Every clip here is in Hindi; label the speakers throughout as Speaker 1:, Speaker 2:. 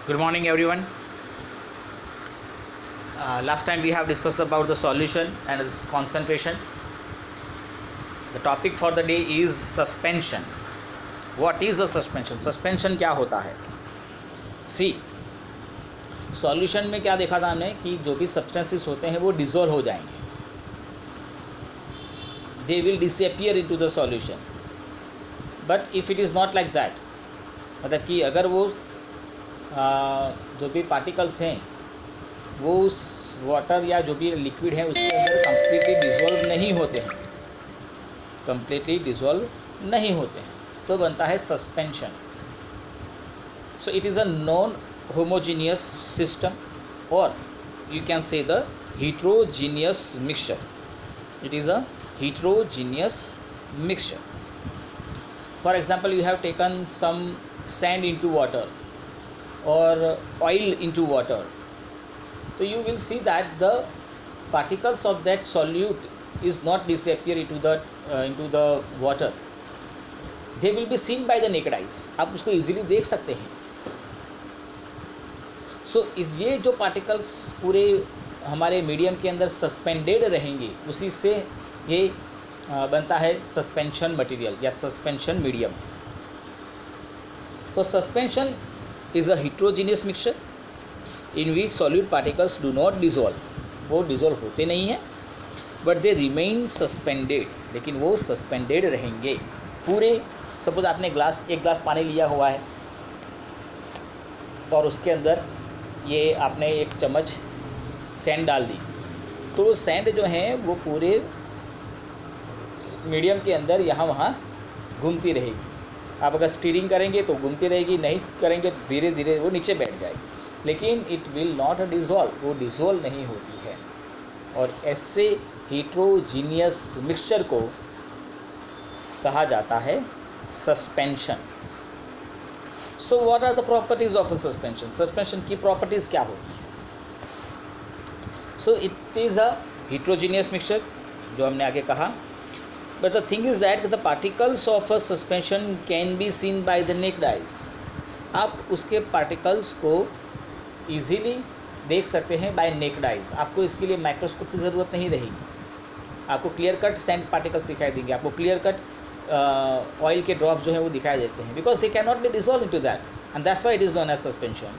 Speaker 1: Good morning, everyone. Last time we have discussed about the solution and its concentration. The topic for the day is suspension. What is a suspension? Suspension क्या होता है? See, solution में क्या देखा था हमने कि जो भी substances होते हैं वो dissolve हो जाएंगे. They will disappear into the solution. But if it is not like that, मतलब कि अगर वो जो भी पार्टिकल्स हैं वो उस वाटर या जो भी लिक्विड है उसके अंदर कंप्लीटली डिज़ोल्व नहीं होते हैं तो बनता है suspension. So it is a non homogeneous system और you can say the heterogeneous mixture. It is a heterogeneous mixture. For example, you have taken some sand into water or oil into water. So you will see that the particles of that solute is not disappear into the water. They will be seen by the naked eyes. आप उसको easily देख सकते हैं. So ये जो particles पूरे हमारे मीडियम के अंदर सस्पेंडेड रहेंगे उसी से ये बनता है सस्पेंशन मटेरियल या सस्पेंशन मीडियम. तो suspension is a heterogeneous mixture in which solute particles do not dissolve. वो डिज़ोल्व होते नहीं हैं बट दे रिमेन सस्पेंडेड. लेकिन वो सस्पेंडेड रहेंगे पूरे. सपोज आपने एक ग्लास पानी लिया हुआ है और उसके अंदर ये आपने एक चम्मच सैंड डाल दी तो वो सैंड जो है वो पूरे मीडियम के अंदर यहाँ वहाँ घूमती रहेगी. आप अगर स्टीरिंग करेंगे तो घूमती रहेगी, नहीं करेंगे तो धीरे धीरे वो नीचे बैठ जाएगी. लेकिन इट विल नॉट डिज़ोल्व, वो डिज़ोल्व नहीं होती है. और ऐसे हीट्रोजीनियस मिक्सचर को कहा जाता है suspension. So what are the properties of a suspension? Suspension की प्रॉपर्टीज़ क्या होती है? So it is a heterogeneous mixture जो हमने आगे कहा. But the thing is that the particles of a suspension can be seen by the naked eyes. आप उसके पार्टिकल्स को ईजीली देख सकते हैं बाय नेक्ड आइज. आपको इसके लिए माइक्रोस्कोप की ज़रूरत नहीं रहेगी. आपको क्लियर कट सैंड पार्टिकल्स दिखाई देंगे, आपको क्लियर कट ऑयल के ड्रॉप जो है वो दिखाई देते हैं because they can not be dissolve into that and that's why it is known as suspension.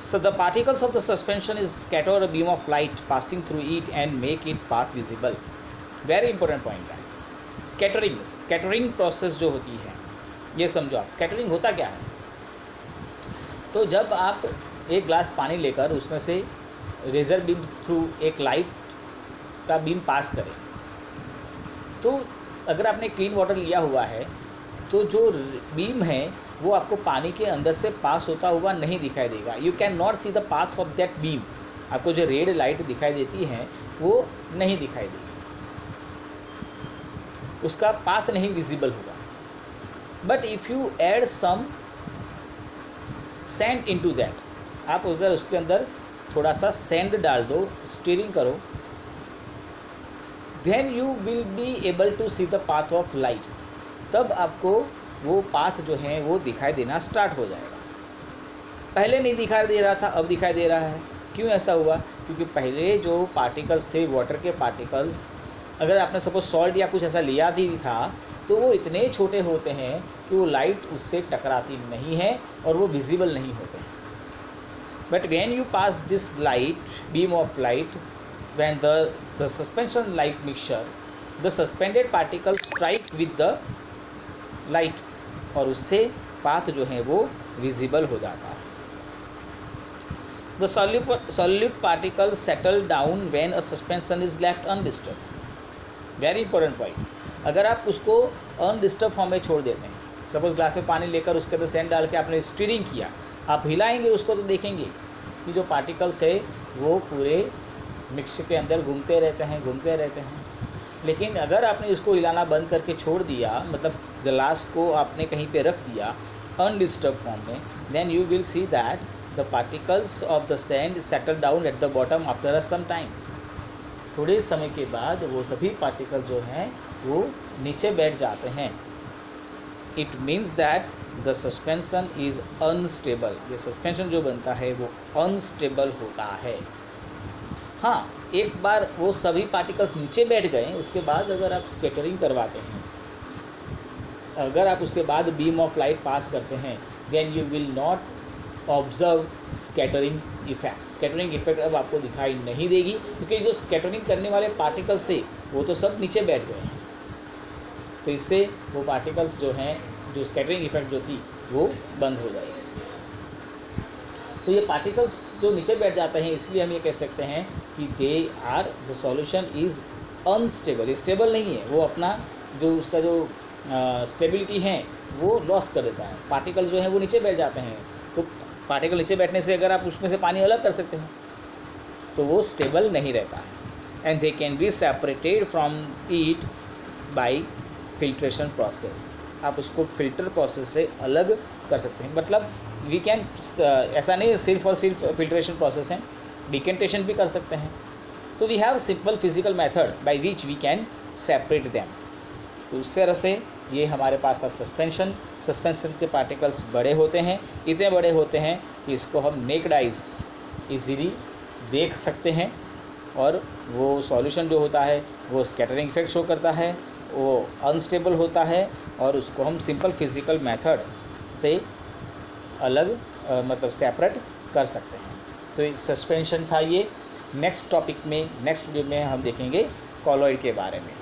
Speaker 1: So the particles of the suspension is scatter a beam of light passing through it and make it path visible. Very important point guys. Scattering process जो होती है ये समझो आप. Scattering होता क्या है? तो जब आप एक ग्लास पानी लेकर उसमें से रेज़र बीम थ्रू एक लाइट का बीम पास करें तो अगर आपने क्लीन वाटर लिया हुआ है तो जो बीम है वो आपको पानी के अंदर से पास होता हुआ नहीं दिखाई देगा. You can not C the path of that beam. आपको जो रेड लाइट दिखाई देती है वो नहीं दिखाई देगी, उसका पाथ नहीं विजिबल होगा. But if you add some sand into that, आप अगर उसके अंदर थोड़ा सा सैंड डाल दो, स्टीरिंग करो, then you will be able to see the path of light. तब आपको वो पाथ जो है वो दिखाई देना स्टार्ट हो जाएगा. पहले नहीं दिखाई दे रहा था, अब दिखाई दे रहा है. क्यों ऐसा हुआ? क्योंकि पहले जो पार्टिकल्स थे वाटर के पार्टिकल्स, अगर आपने सपोज सॉल्ट या कुछ ऐसा लिया भी था तो वो इतने छोटे होते हैं कि वो लाइट उससे टकराती नहीं है और वो विजिबल नहीं होते हैं. But when you pass this light beam of light, when the suspension like mixture, the suspended particle strike with the light और उससे पाथ जो है वो विजिबल हो जाता है. The solute particles settle down when a suspension is left undisturbed. Very important point. अगर आप उसको अनडिस्टर्ब फॉर्म में छोड़ देते हैं, सपोज ग्लास में पानी लेकर उसके अंदर सैंड डाल के आपने स्टीरिंग किया, आप हिलाएंगे उसको तो देखेंगे कि जो पार्टिकल्स है वो पूरे मिक्सचर के अंदर घूमते रहते हैं. लेकिन अगर आपने इसको हिलाना बंद करके छोड़ दिया, मतलब ग्लास को आपने कहीं पे रख दिया अनडिस्टर्ब फॉर्म में, then you will see that the particles of the sand settle down at the bottom after some time. थोड़े समय के बाद वो सभी पार्टिकल जो हैं वो नीचे बैठ जाते हैं. It means that the suspension is unstable, ये सस्पेंशन जो बनता है वो अनस्टेबल होता है। हाँ, एक बार वो सभी पार्टिकल्स नीचे बैठ गए, उसके बाद अगर आप स्कैटरिंग करवाते हैं, अगर आप उसके बाद बीम ऑफ लाइट पास करते हैं, then you will not observe scattering effect. Scattering effect अब आपको दिखाई नहीं देगी, क्योंकि जो स्कैटरिंग करने वाले पार्टिकल्स थे वो तो सब नीचे बैठ गए हैं। तो इससे वो पार्टिकल्स जो हैं, जो स्कैटरिंग इफेक्ट जो थी वो बंद हो जाएगी। तो ये पार्टिकल्स जो नीचे बैठ जाते हैं, इसलिए हम ये कह सकते हैं कि they are, the solution is unstable. Stable नहीं है, वो अपना जो उसका जो स्टेबिलिटी है वो लॉस कर देता है। पार्टिकल जो है वो नीचे बैठ जाते हैं, तो पार्टिकल नीचे बैठने से अगर आप उसमें से पानी अलग कर सकते हो तो वो स्टेबल नहीं रहता है। And they can be separated from it by filtration process. आप उसको फिल्टर प्रोसेस से अलग कर सकते हैं। मतलब वी कैन, ऐसा नहीं सिर्फ और सिर्फ फिल्ट्रेशन प्रोसेस है, डिकेंटेशन भी कर सकते हैं। तो we have simple physical method by which we can separate them. तो उस तरह से ये हमारे पास सस्पेंशन के पार्टिकल्स बड़े होते हैं, इतने बड़े होते हैं कि इसको हम नेक्ड आइज ईजीली देख सकते हैं। और वो सॉल्यूशन जो होता है वो स्कैटरिंग इफेक्ट शो करता है, वो अनस्टेबल होता है, और उसको हम सिंपल फिजिकल मेथड से अलग मतलब सेपरेट कर सकते हैं। तो ये सस्पेंशन था। ये नेक्स्ट टॉपिक में, नेक्स्ट वीडियो में हम देखेंगे कॉलॉइड के बारे में।